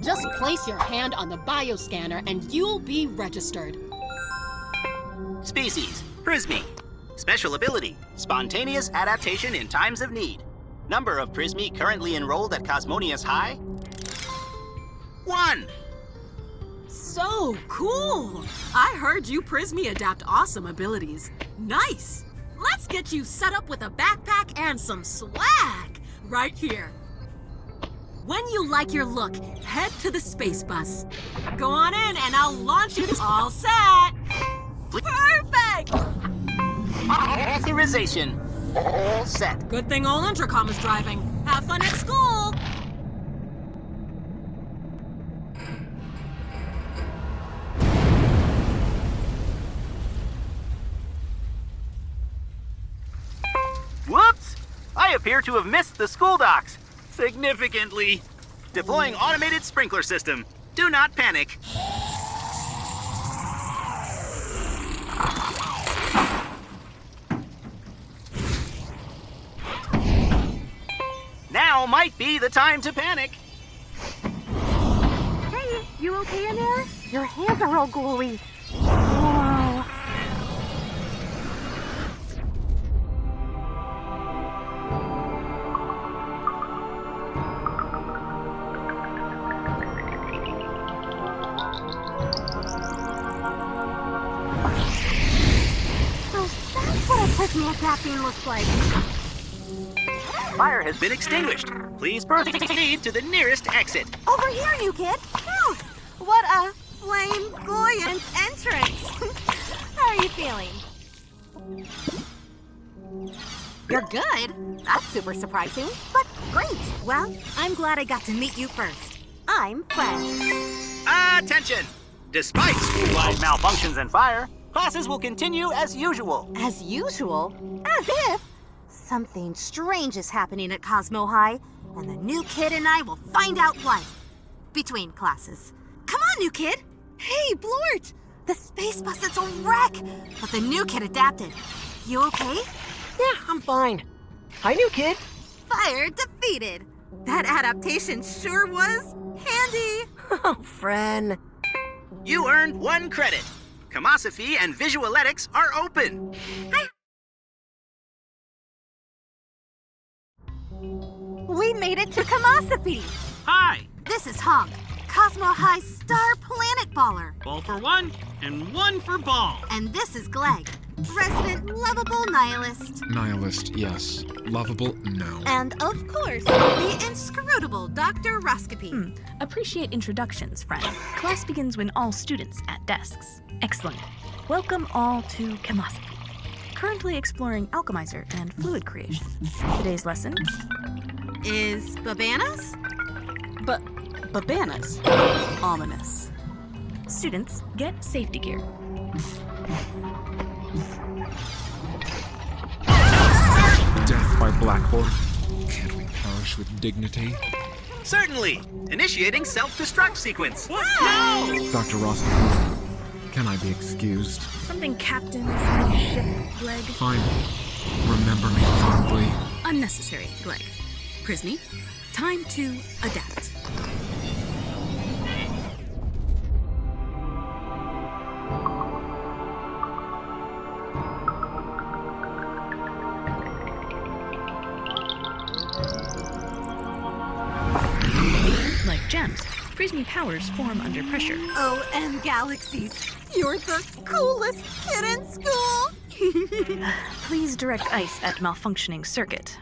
Just place your hand on the bioscanner and you'll be registered. Species, Prismy. Special ability, spontaneous adaptation in times of need. Number of Prismy currently enrolled at Cosmonious High? 1. So cool! I heard you Prismy adapt awesome abilities. Nice! Let's get you set up with a backpack and some swag right here. When you like your look, head to the space bus. Go on in and I'll launch you. All set! Perfect! Authorization. All set. Good thing old Intercom is driving. Have fun at school! Whoops! I appear to have missed the school docks. Significantly. Deploying automated sprinkler system. Do not panic. Now might be the time to panic. Hey, you okay in there? Your hands are all glowy. Whoa. So that's what a Prismy adapting looks like. Fire has been extinguished. Please proceed to the nearest exit. Over here, new kid. Phew. What a flamboyant entrance. How are you feeling? You're good. That's super surprising, but great. Well, I'm glad I got to meet you first. I'm Fred. Attention! Despite school-wide malfunctions and fire, classes will continue as usual. As usual? As if something strange is happening at Cosmo High, and the new kid and I will find out what. Between classes. Come on, new kid! Hey, Blort! The space bus is a wreck, but the new kid adapted. You okay? Yeah, I'm fine. Hi, new kid. Fire defeated. That adaptation sure was handy. Oh, friend. You earned 1 credit. Comosophy and Visualetics are open. We made it to Comosophy. Hi! This is Hong, Cosmo High Star Planet Baller. Ball for 1 and 1 for ball. And this is Gleg, resident lovable nihilist. Nihilist, yes. Lovable, no. And of course, the inscrutable Dr. Roscopy. Appreciate introductions, friend. Class begins when all students at desks. Excellent. Welcome all to Chemosophy. Currently exploring alchemizer and fluid creation. Today's lesson Is Babanas? Babanas. Ominous. students get safety gear. Death by blackboard. Can't we perish with dignity? Certainly. Initiating self-destruct sequence. Dr. Ross, can I be excused? Something captain, some ship, Gleg. Fine. Remember me fondly. Unnecessary, Gleg. Prismy, time to adapt. Like gems, Prismy powers form under pressure. OM Galaxies, you're the coolest kid in school! Please direct ice at malfunctioning circuit.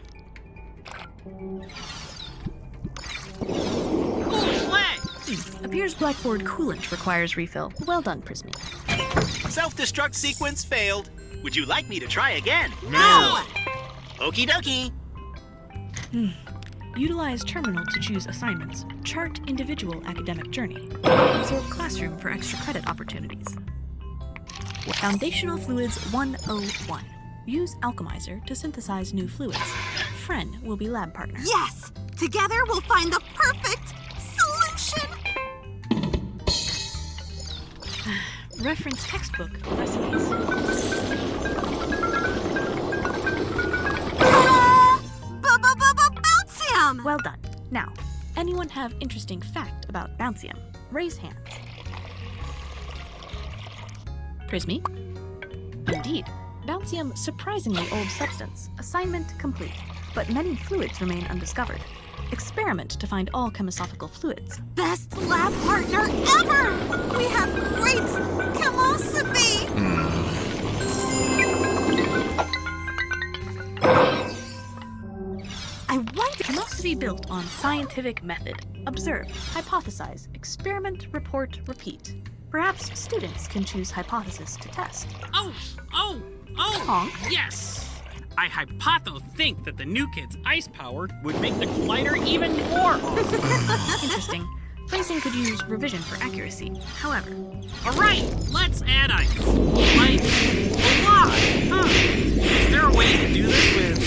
Appears blackboard coolant requires refill. Well done, Prismy. Self-destruct sequence failed. Would you like me to try again? No! Okie dokie. Utilize terminal to choose assignments. Chart individual academic journey. Observe classroom for extra credit opportunities. Foundational Fluids 101. Use alchemizer to synthesize new fluids. Fren will be lab partner. Yes! Together we'll find the perfect solution! Reference textbook recipes. Well done. Now, anyone have interesting fact about Bouncium? Raise hand. Prismy? Indeed. Bouncium, surprisingly old substance. Assignment complete. But many fluids remain undiscovered. Experiment to find all chemisophical fluids. Best lab partner ever! We have great chemosophy! I wonder... Chemosophy built on scientific method. Observe, hypothesize, experiment, report, repeat. Perhaps students can choose hypothesis to test. Oh! Honk. Yes! I think that the new kid's ice power would make the collider even more awesome. Interesting. Placing could use revision for accuracy. However, All right, let's add ice. Like a lot, huh? Is there a way to do this with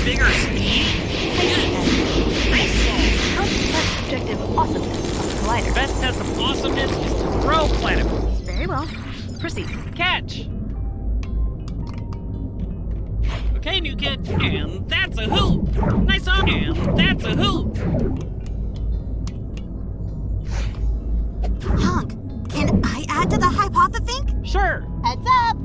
bigger speed? Ice ball. help test objective awesomeness of the collider. Best test of awesomeness is to throw planet balls. Very well. Proceed. Catch. Okay, new kid, and that's a hoop. Nice on, and that's a hoop. Honk, can I add to the hypothethink? Sure. Heads up!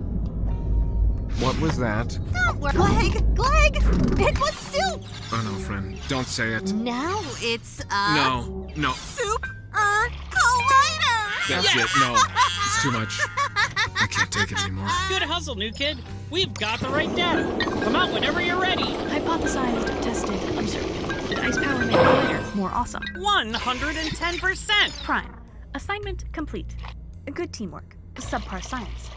What was that? Don't worry. Gleg! It was soup! Oh no, friend. Don't say it. Now it's, No. Soup collider! That's it. No. It's too much. I can't take it anymore. Good hustle, new kid. We've got the right data. Come out whenever you're ready. Hypothesized, tested, observed. Did ice power make the collider more awesome? 110%. Prime. Assignment complete. Good teamwork. Subpar science.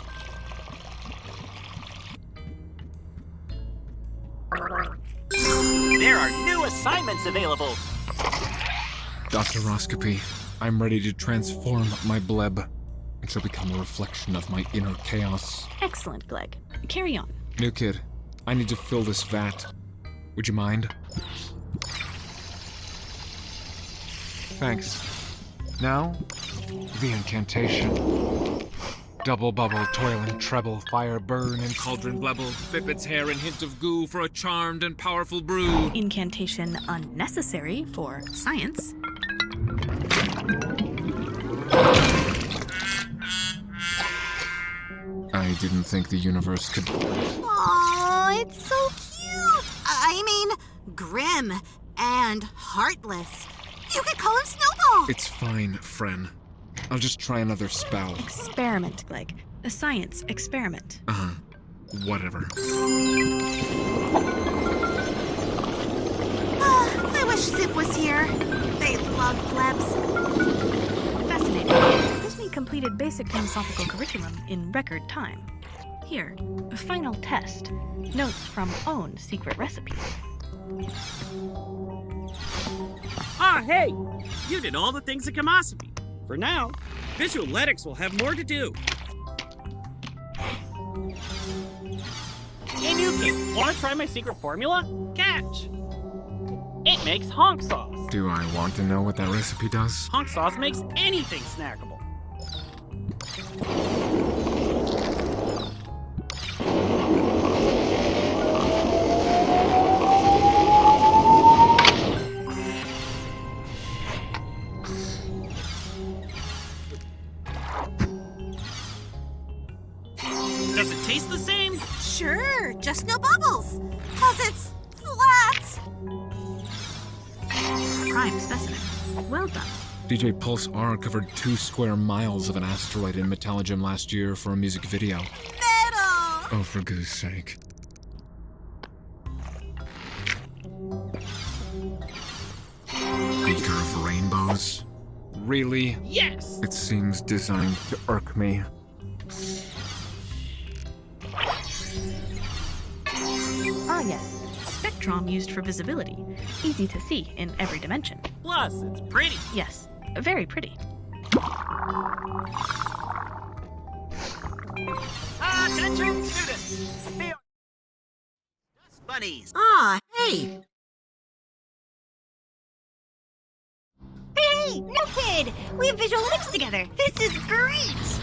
There are new assignments available. Doctoroscopy. I'm ready to transform my bleb. It shall become a reflection of my inner chaos. Excellent, Gleg. Carry on. New kid, I need to fill this vat. Would you mind? Thanks. Now, the incantation. Double bubble, toil and treble, fire burn and cauldron blebble, flip its hair and hint of goo for a charmed and powerful brew. Incantation unnecessary for science. I didn't think the universe could... Aw, it's so cute! I mean, grim and heartless. You could call him Snowball! It's fine, friend. I'll just try another spell. Experiment, Gleg. A science experiment. Whatever. I wish Zip was here. They love plebs. Fascinating. Prismy completed basic philosophical curriculum in record time. Here, a final test. Notes from own secret recipes. Ah, hey! You did all the things at Chemosophy. For now, Visualetics will have more to do. Hey, new kid, want to try my secret formula? Catch! It makes honk sauce. Do I want to know what that recipe does? Honk sauce makes anything snackable. Does it taste the same? Sure, just no bubbles. 'Cause it's flat. Prime specimen. Well done. DJ Pulse R covered 2 square miles of an asteroid in Metallogem last year for a music video. Metal! Oh, for goose sake. Beaker of rainbows? Really? Yes! It seems designed to irk me. Ah, yes. Spectrum used for visibility. Easy to see in every dimension. Plus, it's pretty. Yes, very pretty. Attention, students! They are dust bunnies. Ah, hey! Hey, new kid! We have Visualetics together. This is great!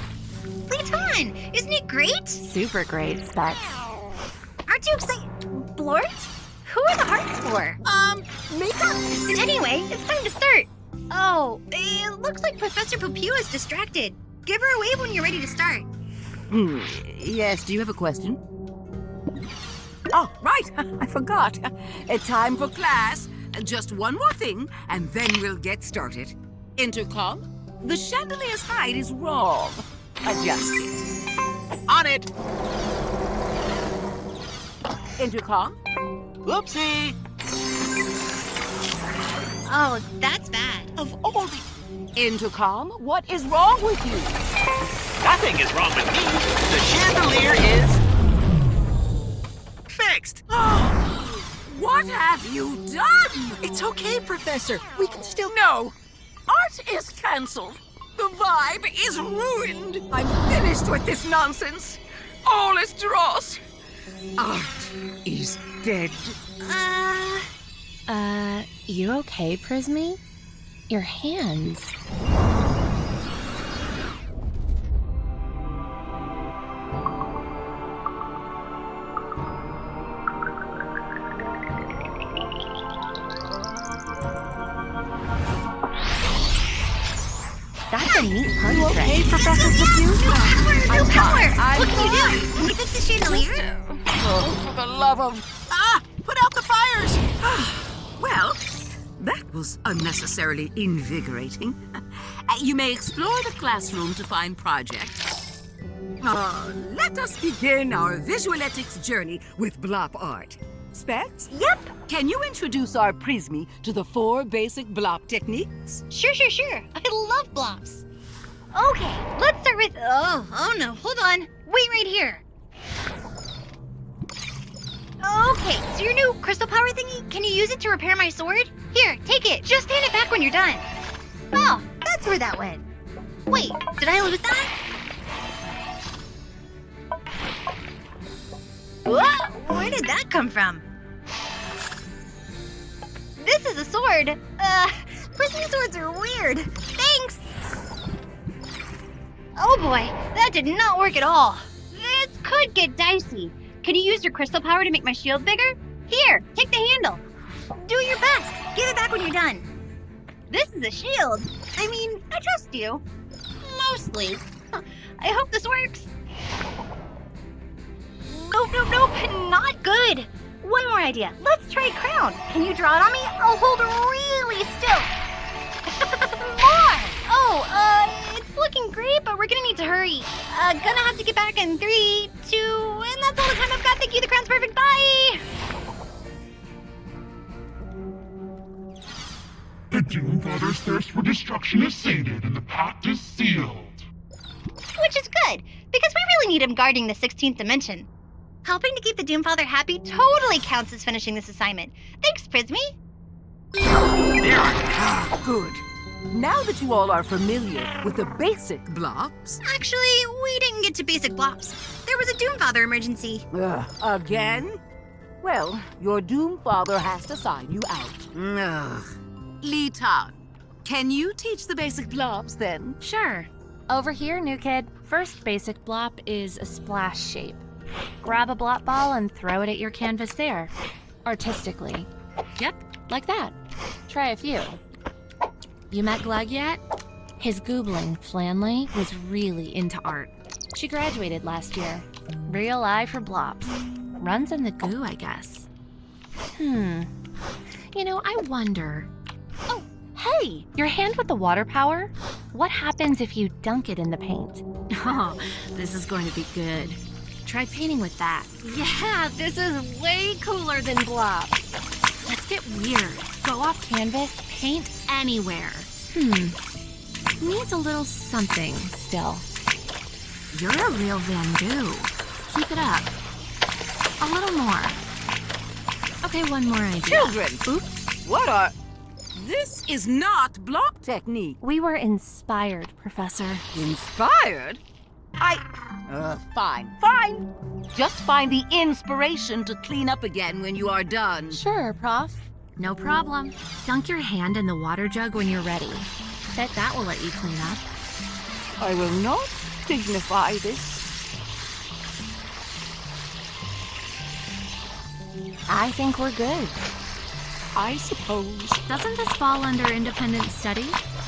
Bring it on! Isn't it great? Super great, Specs. Aren't you excited? Blort? Who are the hearts for? Makeup? Anyway, it's time to start. Oh, it looks like Professor Popew is distracted. Give her a wave when you're ready to start. Yes, do you have a question? Oh, right. I forgot. Time for class. Just one more thing, and then we'll get started. Intercom, the chandelier's height is wrong. Adjust it. On it! Intercom, Whoopsie! Oh, that's bad. of all the... Intercom, what is wrong with you? Nothing is wrong with me. The chandelier is... fixed. What have you done? It's okay, Professor. We can still... No. Art is cancelled. The vibe is ruined. I'm finished with this nonsense. All is dross. Art is dead. You okay, Prismy? Your hands. That's a neat part trick. Hey, Professor Popew? No power! I'm What can you do? Can you fix the chandelier? Oh, for the love of... Put out the fires! Well, that was unnecessarily invigorating. You may explore the classroom to find projects. Let us begin our visualetics journey with blop art. Specs? Yep. Can you introduce our Prismy to the 4 basic blop techniques? Sure. I love blobs. Okay, let's start with... Oh no, hold on. Wait right here. Okay, so your new crystal power thingy, can you use it to repair my sword? Here, take it. Just hand it back when you're done. Oh, that's where that went. Wait, did I lose that? Whoa, where did that come from? This is a sword. Prismy swords are weird. Thanks. Oh boy, that did not work at all. This could get dicey. Can you use your crystal power to make my shield bigger? Here, take the handle. Do your best. Give it back when you're done. This is a shield. I mean, I trust you. Mostly. I hope this works. Nope. Not good. One more idea. Let's try a crown. Can you draw it on me? I'll hold really still. More! It's looking great, but we're gonna need to hurry. Gonna have to get back in 3, 2, and that's all the time I've got. Thank you, the crown's perfect. Bye! The Doomfather's thirst for destruction is sated and the pact is sealed. Which is good, because we really need him guarding the 16th dimension. Helping to keep the Doomfather happy totally counts as finishing this assignment. Thanks, Prismy. Good. Now that you all are familiar with the basic blobs... Actually, we didn't get to basic blobs. There was a Doomfather emergency. Again? Well, your Doomfather has to sign you out. Lee Town, can you teach the basic blobs then? Sure. Over here, new kid. First basic blop is a splash shape. Grab a blop ball and throw it at your canvas there. Artistically. Yep, like that. Try a few. You met Gleg yet? His goobling, Flanley, was really into art. She graduated last year. Real eye for blops. Runs in the goo, I guess. You know, I wonder... Oh, hey! Your hand with the water power? What happens if you dunk it in the paint? Oh, this is going to be good. Try painting with that. Yeah, this is way cooler than blob. Let's get weird. Go off canvas, paint anywhere. Needs a little something still. You're a real Van Gogh. Keep it up. A little more. Okay, one more idea. Children! Oops. What are... This is not block technique. We were inspired, Professor. Inspired? Fine. Just find the inspiration to clean up again when you are done. Sure, Prof. No problem. Dunk your hand in the water jug when you're ready. Bet that will let you clean up. I will not dignify this. I think we're good. I suppose. Doesn't this fall under independent study?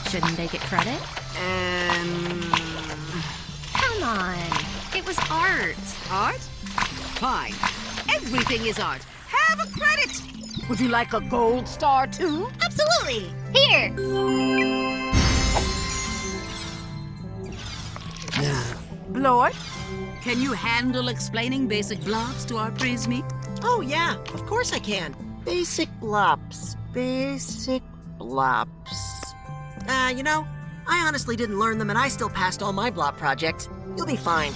Shouldn't they get credit? Come on. It was art. Art? Fine. Everything is art. Have a credit. Would you like a gold star too? Absolutely. Here. Blord, can you handle explaining basic blobs to our Prismy? Oh, yeah, of course I can. Basic blobs. Basic blobs. You know, I honestly didn't learn them and I still passed all my blob projects. You'll be fine.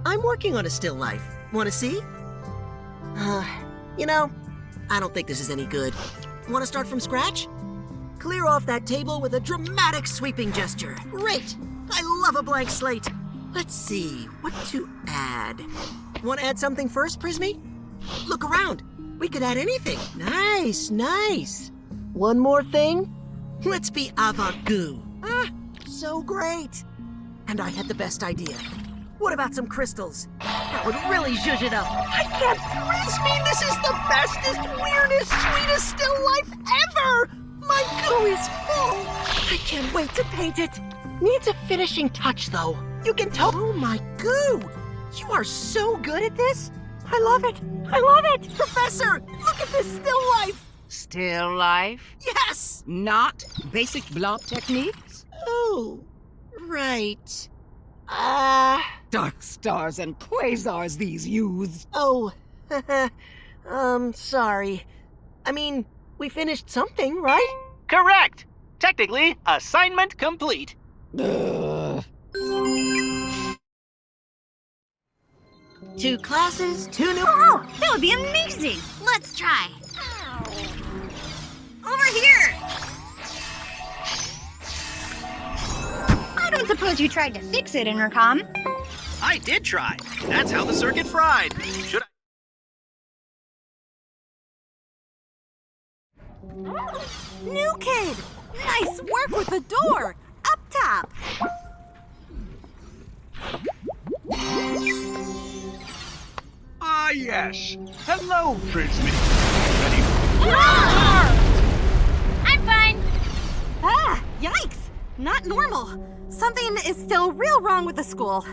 I'm working on a still life. Want to see? You know, I don't think this is any good. Want to start from scratch? Clear off that table with a dramatic sweeping gesture. Great! I love a blank slate. Let's see, what to add? Want to add something first, Prismy? Look around. We could add anything. Nice, nice. One more thing? Let's be avant-garde. Ah, so great. And I had the best idea. What about some crystals? That would really zhuzh it up. I can't Prismy! This is the bestest, weirdest, sweetest still life ever! My goo is full. I can't wait to paint it. Needs a finishing touch, though. You can tell. Oh, my goo! You are so good at this. I love it. I love it. Professor, look at this still life. Still life? Yes! Not basic blob techniques? Oh, right. Dark stars and quasars these use. Oh, sorry. I mean, we finished something, right? Correct! Technically, assignment complete. Ugh. 2 classes, 2 new... Oh, that would be amazing. Let's try. Over here. I don't suppose you tried to fix it, Intercom. I did try. That's how the circuit fried. Should I... New kid! Nice work with the door! Up top! Ah, yes. Hello, Prismy. I'm fine. Ah, yikes! Not normal. Something is still real wrong with the school.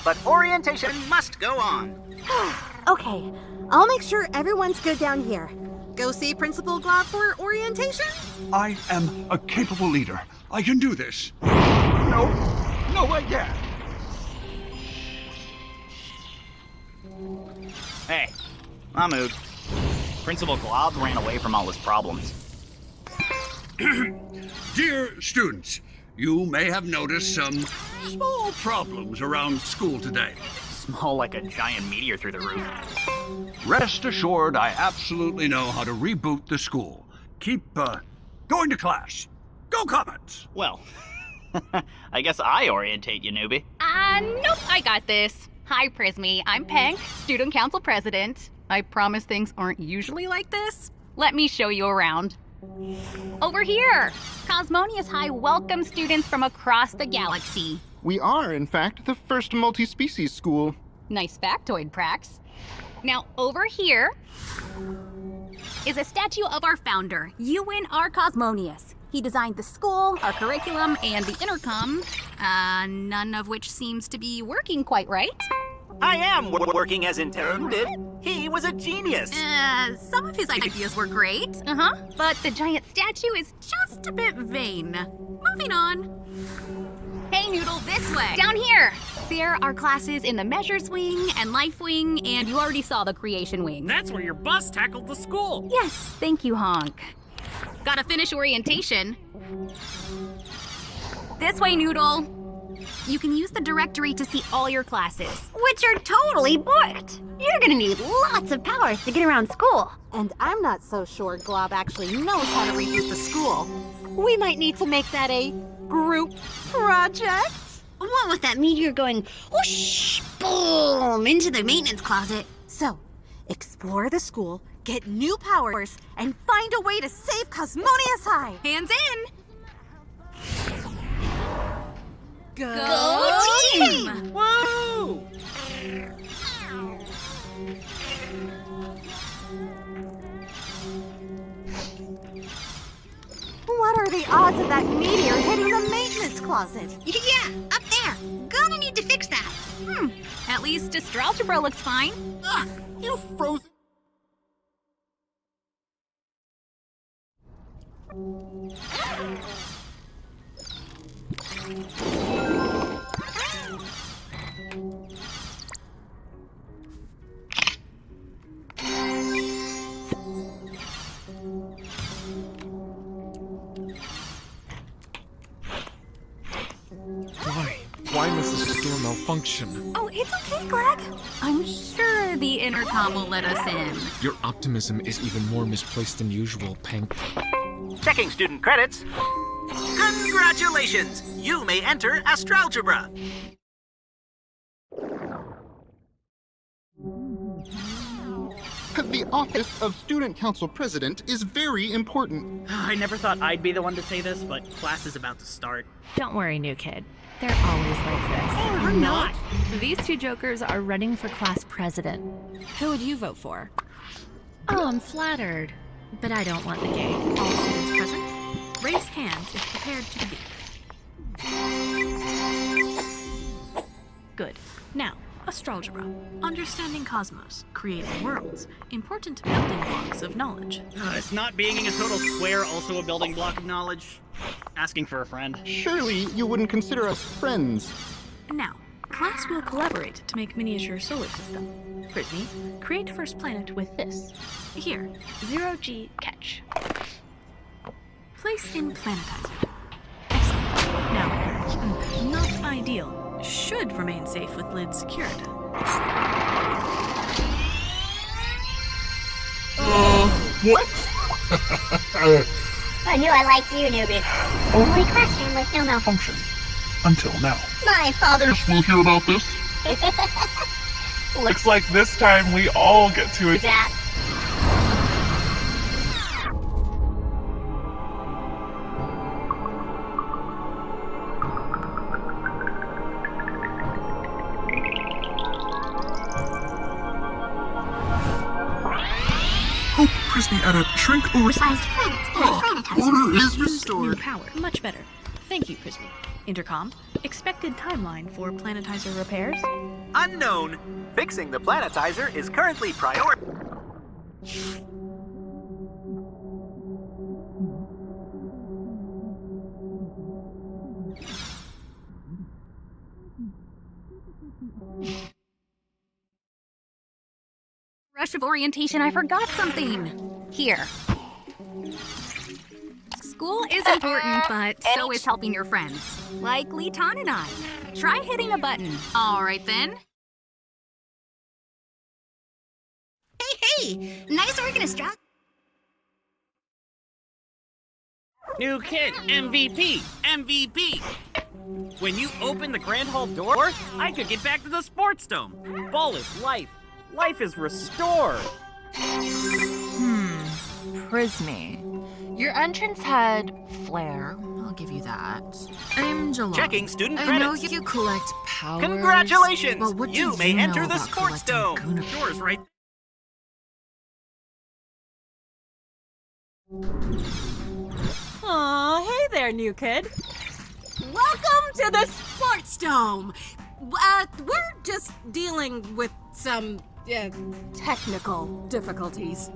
But orientation must go on. Okay, I'll make sure everyone's good down here. Go see Principal Glob for orientation? I am a capable leader. I can do this. No, I can't. Hey, Mahmood. Principal Glob ran away from all his problems. Dear students, you may have noticed some small problems around school today. Small like a giant meteor through the roof. Rest assured, I absolutely know how to reboot the school. Keep, going to class. Go Comets! Well, I guess I orientate you, newbie. Nope, I got this. Hi, Prismy. I'm Peng, Student Council President. I promise things aren't usually like this. Let me show you around. Over here! Cosmonious High welcomes students from across the galaxy. We are, in fact, the first multi-species school. Nice factoid, Prax. Now, over here is a statue of our founder, Ewan R. Cosmonious. He designed the school, our curriculum, and the intercom, none of which seems to be working quite right. I am working as intended. He was a genius. Some of his ideas were great, but the giant statue is just a bit vain. Moving on. Hey, Noodle, this way. Down here. There are classes in the Measures Wing and Life Wing, and you already saw the Creation Wing. That's where your bus tackled the school. Yes, thank you, Honk. Gotta finish orientation. This way, Noodle. You can use the directory to see all your classes. Which are totally booked. You're gonna need lots of powers to get around school. And I'm not so sure Glob actually knows how to reboot the school. We might need to make that a group project. What with that meteor going whoosh, boom, into the maintenance closet. So, explore the school, get new powers, and find a way to save Cosmonious High. Hands in. Go team! Whoa! What are the odds of that meteor hitting the maintenance closet? Yeah, up there. Gonna need to fix that. At least Algebra looks fine. Ugh, you frozen. Why must this door malfunction? Oh, it's okay, Greg. I'm sure the intercom will let us in. Your optimism is even more misplaced than usual, Pank. Checking student credits. Congratulations! You may enter Algebra. The office of Student Council President is very important. I never thought I'd be the one to say this, but class is about to start. Don't worry, new kid. They're always like this. Or not. These two jokers are running for class president. Who would you vote for? Oh, I'm flattered. But I don't want the gate. All students present, raise hands if prepared to debate. Good. Now, Astralgebra. Understanding cosmos, creating worlds, important building blocks of knowledge. Is not being a total square also a building block of knowledge? Asking for a friend. Surely you wouldn't consider us friends. Now, class will collaborate to make miniature solar system. Prismy, create first planet with this. Here, 0G catch. Place in planetizer. Excellent. Now, not ideal. Should remain safe with lid secured. What? I knew I liked you, newbie. Only question with no malfunction. Until now. My father We'll hear about this. Looks like this time we all get to it. that. Hope Prismy at a shrink Oversized planet. Planetizer. Order is New restored. power. Much better. Thank you, Prismy. Intercom, expected timeline for planetizer repairs? Unknown. Fixing the planetizer is currently priority. Rush of orientation, I forgot something. Here. School is important, but so is helping your friends. Like Litan and I. Try hitting a button. All right, then. Hey, nice work in Astra. New kid, MVP, MVP. When you open the Grand Hall door, I could get back to the sports dome. Ball is life. Life is restored. Prismy. Your entrance had flair. I'll give you that. I'm Jalal. Checking student I know credits. you collect powers. Congratulations! But what do You may know enter the about sports collecting dome. Door's right. Aw, hey there, new kid. Welcome to the Sports Dome. We're just dealing with some technical difficulties.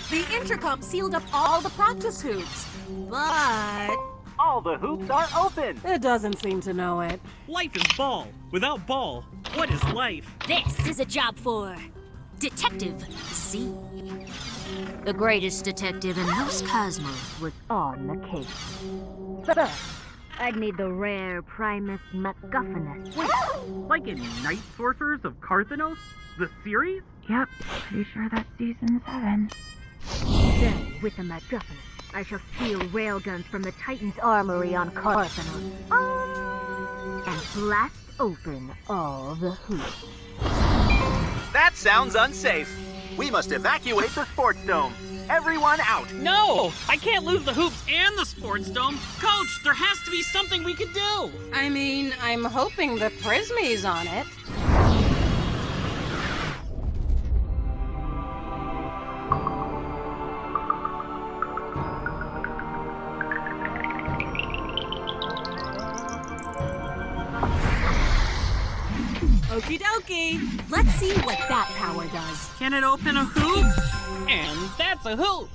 The intercom sealed up all the practice hoops, but All the hoops are open. it doesn't seem to know it. Life is ball. Without ball, what is life? This is a job for Detective Z. The greatest detective in Los Cosmos was on the case. First, I'd need the rare Primus MacGuffinus. Wait, like in Night Sorcerers of Carthanos? The series? Yep, pretty sure that's season 7. Then, with the MacGuffinus, I shall steal railguns from the Titan's armory on Carthanos. And blast open all the hoops. That sounds unsafe. We must evacuate the sports dome. Everyone out. No! I can't lose the hoops and the sports dome. Coach, there has to be something we could do. I mean, I'm hoping the Prismy's on it. Okie dokie. Let's see what that power does. Can it open a hoop? And that's a hoop.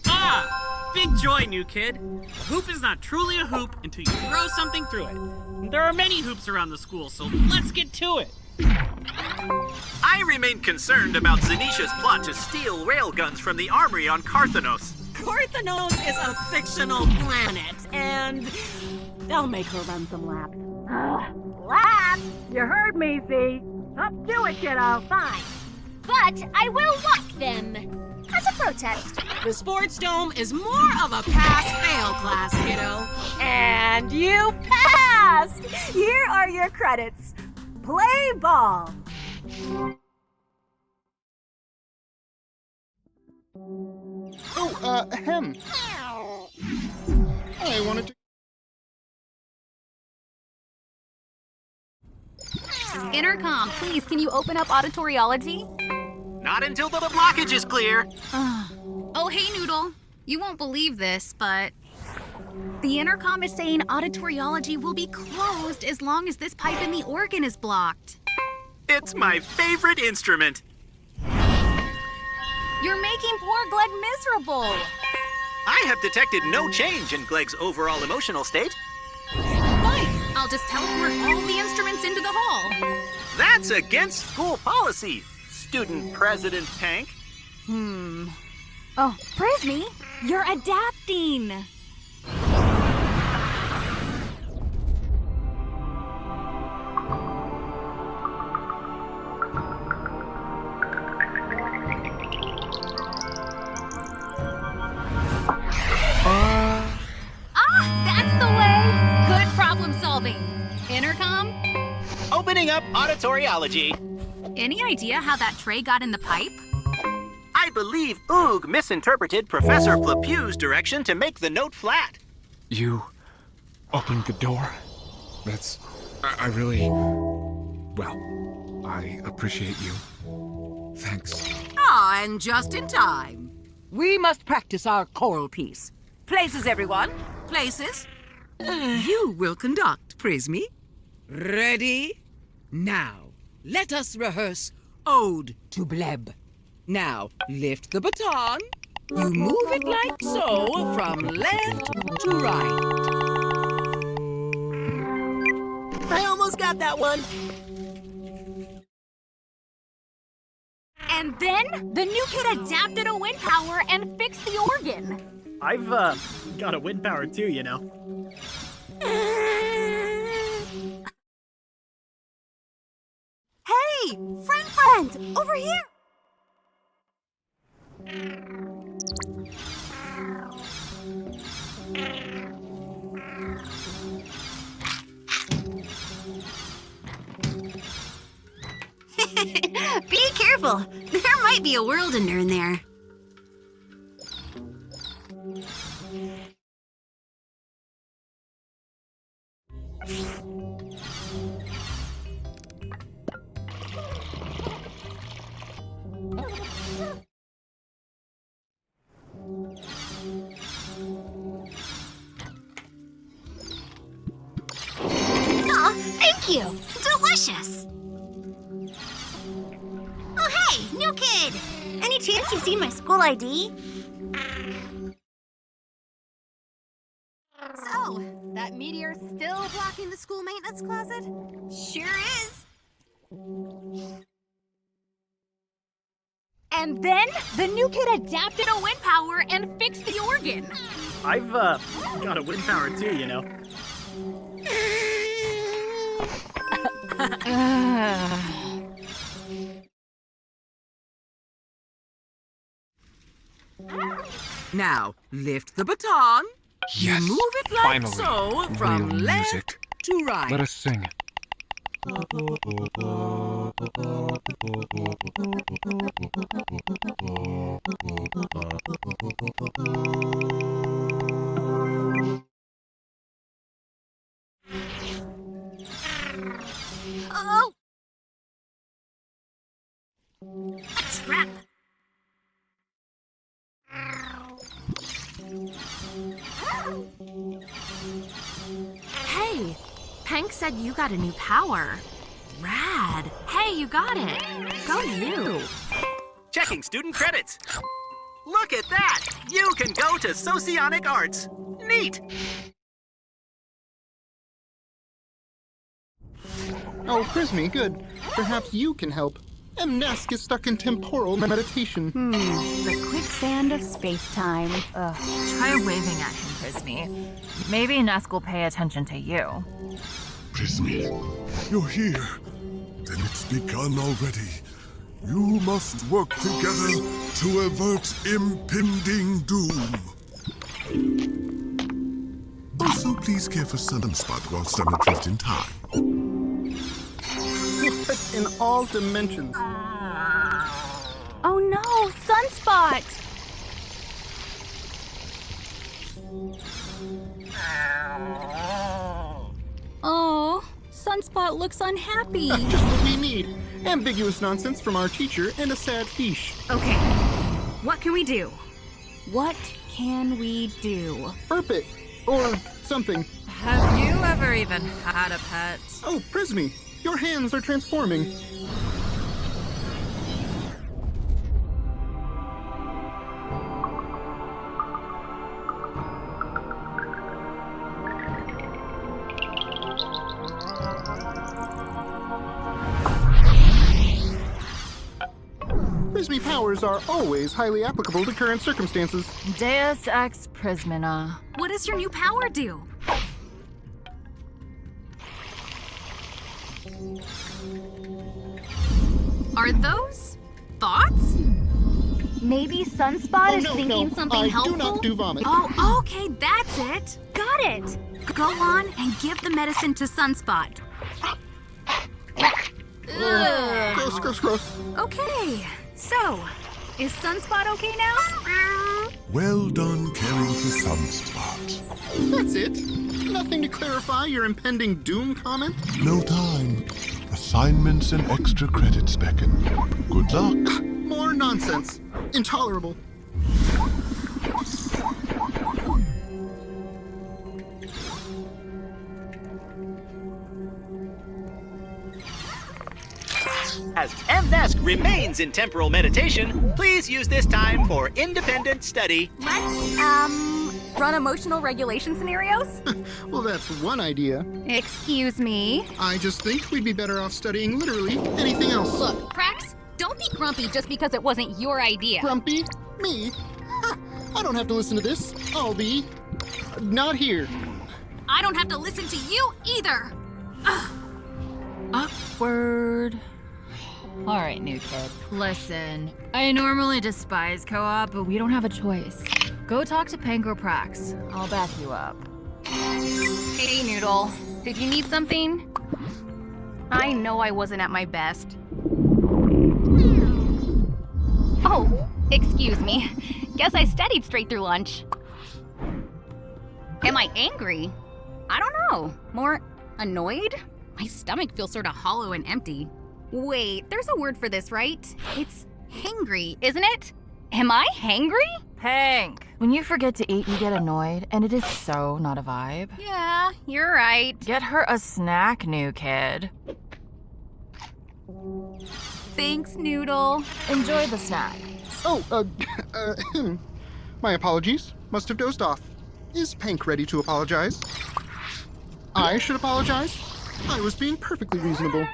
Ah! Big joy, new kid. A hoop is not truly a hoop until you throw something through it. There are many hoops around the school, so let's get to it. I remain concerned about Zanisha's plot to steal railguns from the armory on Carthanos. Carthanos is a fictional planet, and they'll make her run some laps. Laugh! You heard me, Z. Up to it, kiddo. Fine. But I will walk them. As a protest. The sports dome is more of a pass-fail class, kiddo. And you passed! Here are your credits. Play ball. Oh, Hem. I wanted to... Intercom, please, can you open up Auditoriology? Not until the blockage is clear. Oh, hey, Noodle. You won't believe this, but the intercom is saying Auditoriology will be closed as long as this pipe in the organ is blocked. It's my favorite instrument. You're making poor Glegg miserable. I have detected no change in Glegg's overall emotional state. Fine, I'll just teleport all the instruments into the hall. That's against school policy, Student President Tank. Oh, Prismy, you're adapting. That's the way. Good problem solving. Intercom? Opening up Auditoriology. Any idea how that tray got in the pipe? I believe Oog misinterpreted Professor Flapue's direction to make the note flat. You opened the door? That's... I really... Well, I appreciate you. Thanks. Ah, and just in time. We must practice our choral piece. Places, everyone. Places. You will conduct, Prismy. Ready? Now, let us rehearse Ode to Bleb. Now, lift the baton. You move it like so, from left to right. I almost got that one. And then the new kid adapted a wind power and fixed the organ. I've, got a wind power too, you know. Hey, friend, over here. Be careful. There might be a world ender in there. Aw, thank you. Delicious. Oh, hey, new kid. Any chance you've seen my school ID? So, that meteor's still blocking the school maintenance closet? Sure is. And then the new kid adapted a wind power and fixed the organ. I've, got a wind power too, you know. Now, lift the baton. Yes, You move it like finally. so, from Real left music. to right. Let us sing. Oh! A trap! Hey, Pank said you got a new power. Rad. Hey, you got it. Go you. Checking student credits. Look at that! You can go to Socionic Arts. Neat! Oh, Prismy, good. Perhaps you can help. Nesk is stuck in temporal meditation. The quicksand of space-time. Try waving at him, Prismy. Maybe Nesk will pay attention to you. Prismy, you're here. Then it's begun already. You must work together to avert impending doom. Also, please care for Sunspot whilst I'm adrift in time. In all dimensions. Oh no, Sunspot! Oh, Sunspot looks unhappy. Just what we need. Ambiguous nonsense from our teacher and a sad fiche. Okay, what can we do? What can we do? Burp it. Or something. Have you ever even had a pet? Oh, Prismy, your hands are transforming. Prismy powers are always highly applicable to current circumstances. Deus ex prismina. What does your new power do? Are those thoughts? Maybe Sunspot is no, thinking something I helpful? do not do vomit. Oh, okay, that's it. Got it. Go on and give the medicine to Sunspot. Gross, gross, gross. Okay, so, is Sunspot okay now? Well done caring for Sunspot. That's it? Nothing to clarify your impending doom comment? No time. Assignments and extra credits beckon. Good luck. More nonsense. Intolerable. As Nesk remains in temporal meditation, please use this time for independent study. Let's, run emotional regulation scenarios? Well, that's one idea. Excuse me? I just think we'd be better off studying literally anything else. Look, Prax, don't be grumpy just because it wasn't your idea. Grumpy? Me? Ha, I don't have to listen to this. I'll be... not here. I don't have to listen to you either. Awkward. All right, new kid. Listen, I normally despise co-op, but we don't have a choice. Go talk to Pank or Prax. I'll back you up. Hey, Noodle. Did you need something? I know I wasn't at my best. Oh, excuse me. Guess I studied straight through lunch. Am I angry? I don't know. More annoyed? My stomach feels sort of hollow and empty. Wait, there's a word for this, right? It's hangry, isn't it? Am I hangry? Pank, when you forget to eat, you get annoyed, and it is so not a vibe. Yeah, you're right. Get her a snack, new kid. Thanks, Noodle. Enjoy the snack. Oh, my apologies. Must have dozed off. Is Pank ready to apologize? I should apologize? I was being perfectly reasonable.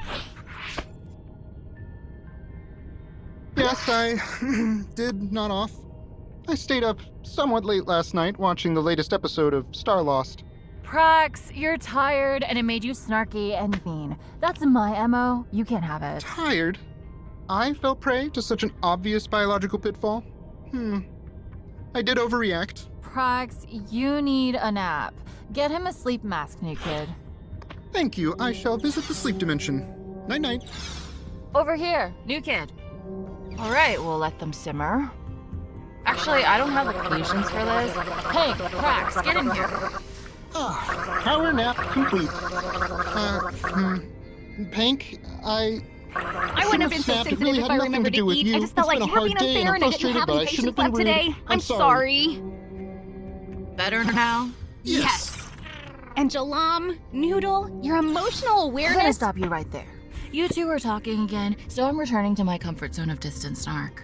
Yes, I did nod off. I stayed up somewhat late last night watching the latest episode of Star Lost. Prax, you're tired and it made you snarky and mean. That's my MO. You can't have it. Tired? I fell prey to such an obvious biological pitfall? I did overreact. Prax, you need a nap. Get him a sleep mask, new kid. Thank you. I shall visit the sleep dimension. Night-night. Over here, new kid. All right, we'll let them simmer. Actually, I don't have the patience for this. Hey, Prax, get in here. Power nap complete. Pank, I wouldn't have been so sensitive if I remembered to eat. I just felt like you were being unfair and I didn't have any patience left today. I'm sorry. Better now? Yes. And Jalam, Noodle, your emotional I'm gonna awareness... stop you right there. You two are talking again, so I'm returning to my comfort zone of distant snark.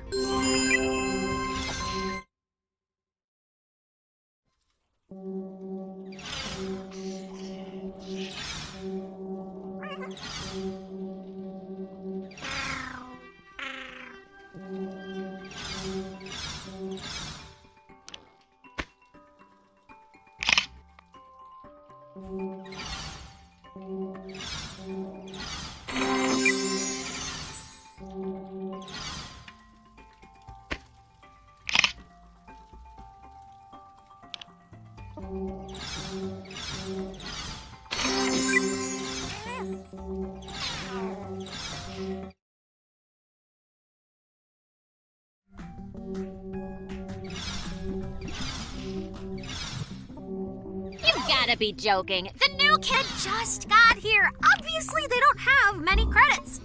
You've gotta be joking. The new kid just got here. Obviously, they don't have many credits.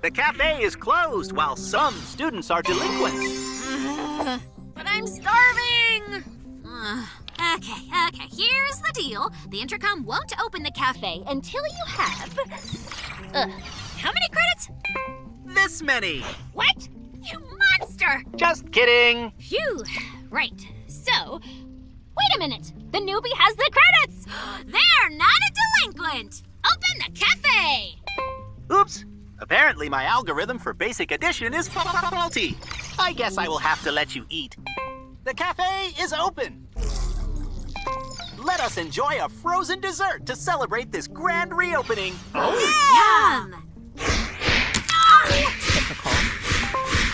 The cafe is closed while some students are delinquent. But I'm starving! Okay, here's the deal. The intercom won't open the cafe until you have... how many credits? This many. What? You monster! Just kidding. Phew. Right. So, wait a minute. The newbie has the credits! They're not a delinquent! Open the cafe! Oops. Apparently my algorithm for basic addition is faulty. I guess I will have to let you eat. The cafe is open. Let us enjoy a frozen dessert to celebrate this grand reopening. Yum!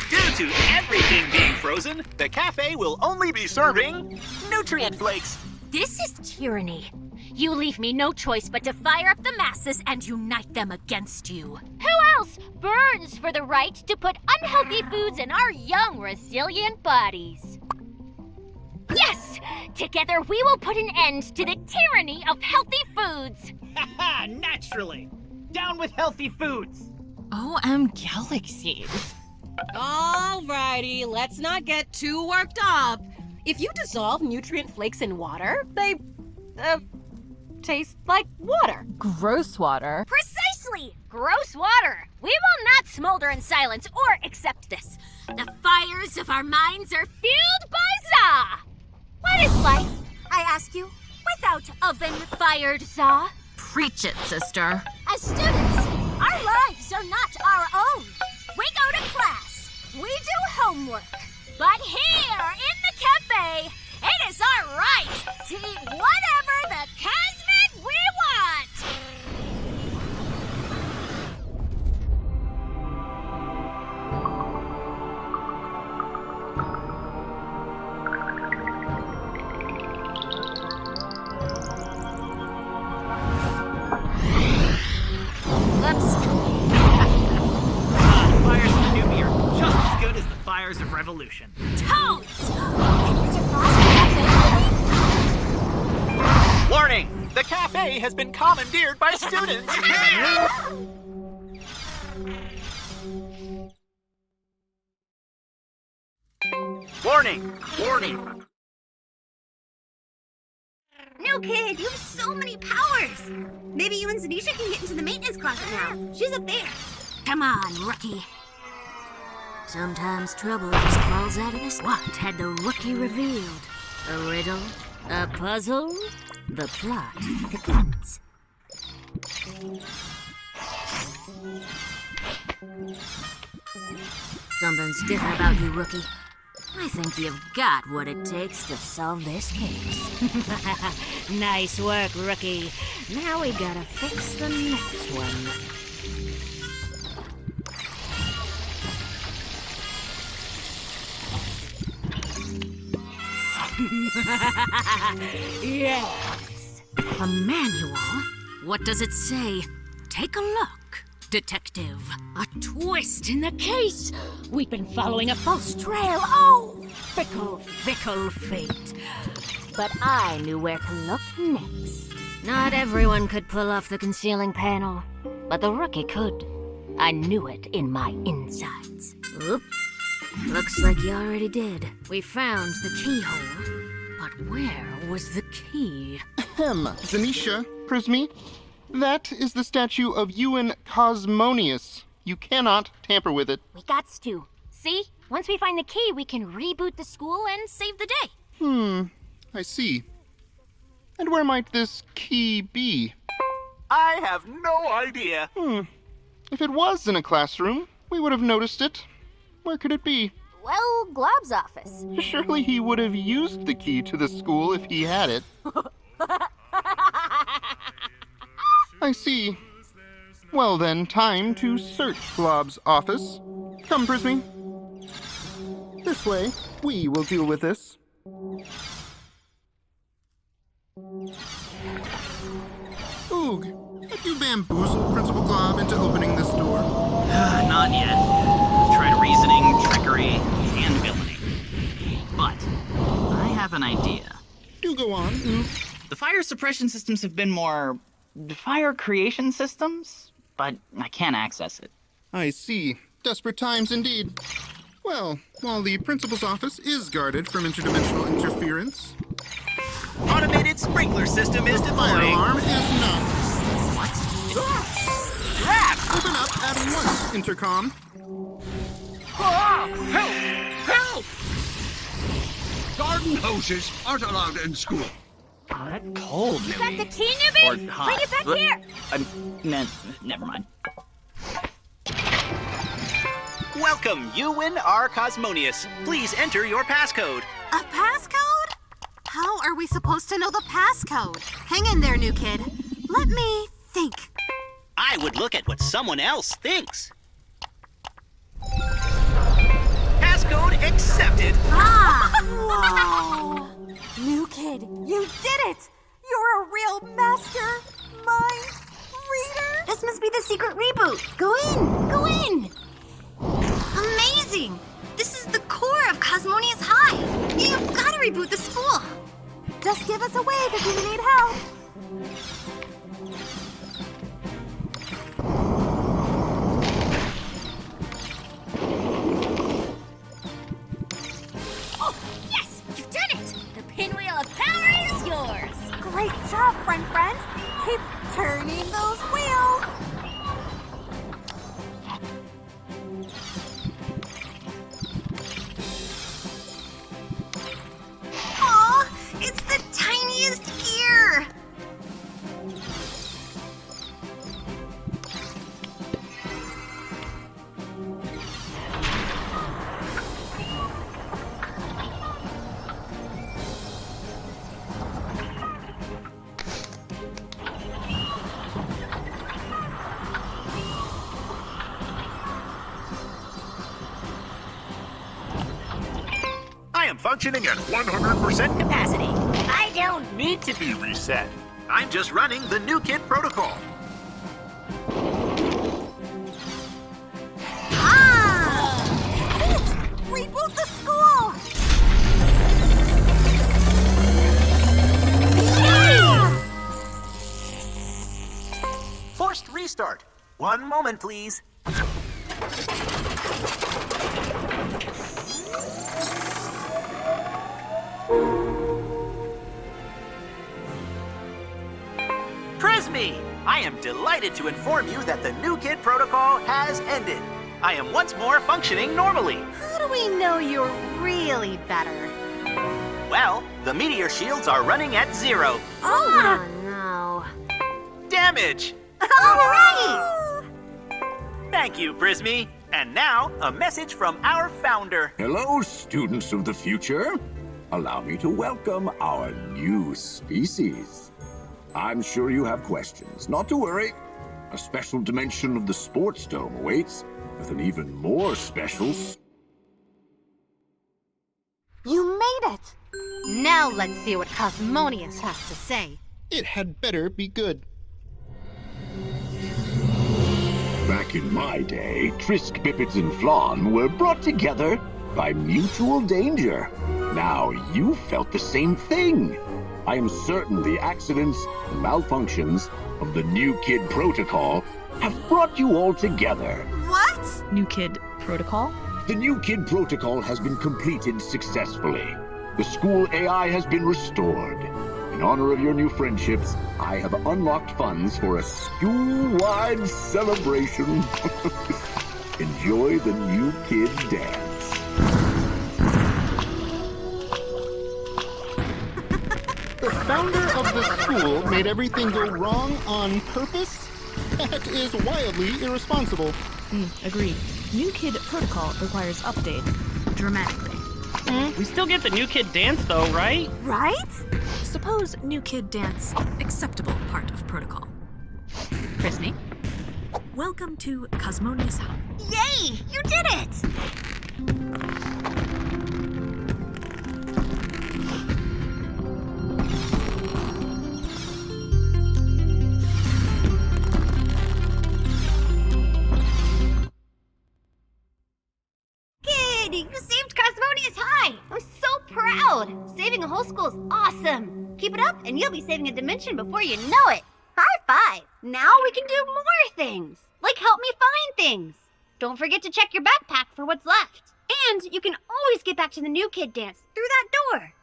Due to everything being frozen, the cafe will only be serving nutrient flakes. This is tyranny. You leave me no choice but to fire up the masses and unite them against you. Who else burns for the right to put unhealthy foods in our young, resilient bodies? Yes! Together we will put an end to the tyranny of healthy foods! Haha, naturally! Down with healthy foods! OM Galaxies. Alrighty, let's not get too worked up. If you dissolve nutrient flakes in water, they, taste like water. Gross water. Precisely! Gross water! We will not smolder in silence or accept this. The fires of our minds are fueled by Za! What is life, I ask you, without oven-fired Za? Preach it, sister. As students, our lives are not our own. We go to class, we do homework. But here in the cafe, it is our right to eat whatever the Cosmid we want! Fires of the newbie are just as good as the fires of revolution. Toads! Warning! The cafe has been commandeered by students! Warning! Warning! New kid, you have so many powers! Maybe you and Zanisha can get into the maintenance closet now. She's up there. Come on, rookie. Sometimes trouble just falls out of this. What had the rookie revealed? A riddle? A puzzle? The plot thickens. Something's different about you, rookie. I think you've got what it takes to solve this case. Nice work, rookie. Now we gotta fix the next one. Yes. A manual? What does it say? Take a look, detective. A twist in the case. We've been following a false trail. Oh, fickle, fickle fate. But I knew where to look next. Not everyone could pull off the concealing panel, but the rookie could. I knew it in my insides. Oop. Looks like you already did. We found the keyhole. But where was the key? Zanisha, Prismy, That is the statue of Ewan Cosmonious. You cannot tamper with it. We got to. See? Once we find the key, we can reboot the school and save the day. I see. And where might this key be? I have no idea. If it was in a classroom, we would have noticed it. Where could it be? Well, Glob's office. Surely he would have used the key to the school if he had it. I see. Well then, time to search Glob's office. Come, Prismy. This way. We will deal with this. Oog, have you bamboozled Principal Glob into opening this door? Not yet. Tried reasoning, trickery, and villainy. But I have an idea. Do go on. The fire suppression systems have been more fire creation systems, but I can't access it. I see. Desperate times indeed. Well, while the principal's office is guarded from interdimensional interference, Automated sprinkler system is fire deploying. alarm is not. What? Trap! Open up at once, intercom. Help! Help! Garden hoses aren't allowed in school. Oh, that's cold, You got Newbie. the key, Newbie? Or hot. Bring it back here! Never mind. Welcome, Ewan R. Cosmonious. Please enter your passcode. A passcode? How are we supposed to know the passcode? Hang in there, new kid. Let me think. I would look at what someone else thinks. Passcode accepted. Whoa. New kid, you did it! You're a real master mind reader. This must be the secret reboot. Go in! Go in! Amazing! This is the core of Cosmonious High. You've got to reboot the school. Just give us a wave if you need help. Oh, yes! You've done it! The pinwheel of power is yours! Great job, friend. Keep turning those wheels. Aw, it's the tiniest gear! I am functioning at 100% capacity. I don't need to be reset. I'm just running the new kid protocol. That's it! Reboot the school! Forced restart. One moment, please. Prismy! I am delighted to inform you that the new kid protocol has ended. I am once more functioning normally. How do we know you're really better? Well, the meteor shields are running at 0. Oh, no. Damage! All right! Thank you, Prismy. And now, a message from our founder. Hello, students of the future. Allow me to welcome our new species. I'm sure you have questions. Not to worry. A special dimension of the sports dome awaits with an even more special... You made it! Now let's see what Cosmonious has to say. It had better be good. Back in my day, Trisk, Bippets, and Flan were brought together by mutual danger. Now you felt the same thing. I am certain the accidents and malfunctions of the New Kid Protocol have brought you all together. What? New Kid Protocol? The New Kid Protocol has been completed successfully. The school AI has been restored, and In honor of your new friendships, I have unlocked funds for a school-wide celebration. Enjoy the new kid dance. The founder of the school made everything go wrong on purpose? That is wildly irresponsible. Agreed. New Kid Protocol requires update dramatically. We still get the new kid dance though, right? Right? Suppose New Kid Dance acceptable part of protocol. Prismy, welcome to Cosmonious High. Yay! You did it! Kid, you saved Cosmonious High! I'm so proud! Saving a whole school is awesome! Keep it up and you'll be saving a dimension before you know it! High five! Now we can do more things! Like help me find things! Don't forget to check your backpack for what's left. And you can always get back to the new kid dance through that door.